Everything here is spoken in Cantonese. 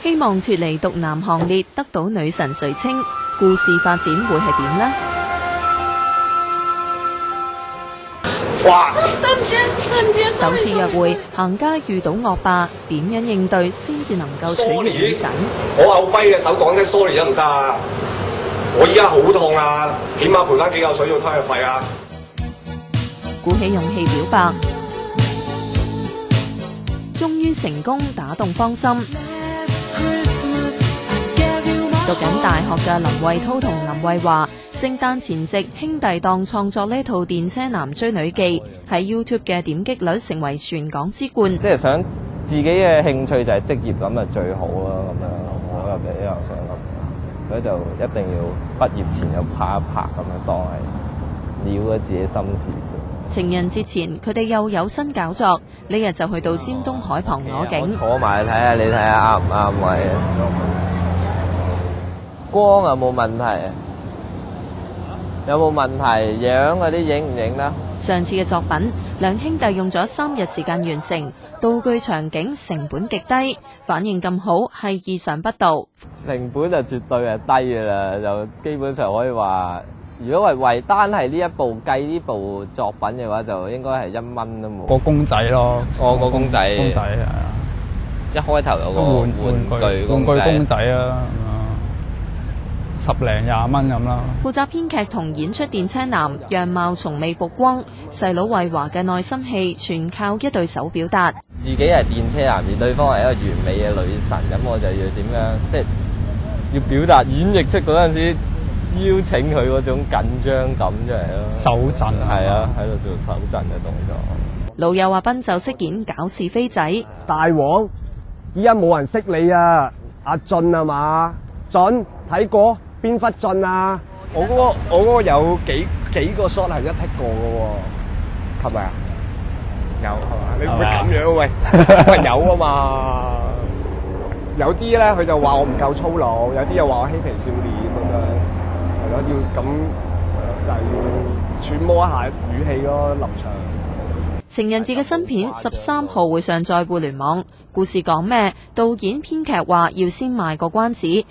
希望脫離毒男行列，得到女神垂青。故事發展會係點呢？哇！首次約會，行街遇到惡霸，點樣應對先至能夠取悅女神？我後跛嘅手講聲 sorry 得唔得啊？我依家好痛啊，起碼賠翻幾嚿水做湯藥費啊！鼓起勇氣表白，終於成功打動芳心。讀緊大學嘅林慧濤同林慧華，聖誕前夕兄弟檔創作呢套電車男追女記，喺 YouTube 嘅點擊率成為全港之冠。即係想自己嘅興趣就係職業咁就最好啦，咁樣我又比較想咁，所以就一定要畢業前又拍一拍咁樣當係了咗自己心事先。情人節前，佢哋又有新搞作，呢日就去到尖東海旁攞景。坐埋睇下，你睇下啱唔啱位啊？光有冇問題？有冇問題？樣嗰啲影唔影得？上次嘅作品，兩兄弟用咗3日時間完成，道具場景成本極低，反應咁好係意想不到。成本就絕對係低㗎啦，就基本上可以話。如果為單係呢一部計呢部作品嘅話，就應該係1蚊都冇。個公仔咯，個公仔係啊！一開頭有個玩具公仔啊，10零20蚊咁啦。負責編劇同演出電車男，樣貌從未曝光，細佬慧華嘅內心戲全靠一對手表達。自己係電車男，而對方係一個完美嘅女神，咁我就要點樣，即係要表達演繹出嗰陣時。邀請佢嗰種緊張感出嚟咯，手震係啊，喺度做手震嘅動作。老友阿斌就飾演搞是非仔。大王，依家冇人識你啊！阿俊啊嘛，俊睇過邊忽俊啊？我嗰個有幾個 shot 係一剔過嘅喎，係咪啊？有係嘛？你唔會咁樣喂？喂有啊嘛？有啲咧佢就話我唔夠粗魯，有啲又話我嬉皮笑臉咁樣。要咁就係要揣摩一下語氣咯，臨場。情人節嘅新片13號會上載互聯網。故事講咩？導演編劇話要先賣個關子，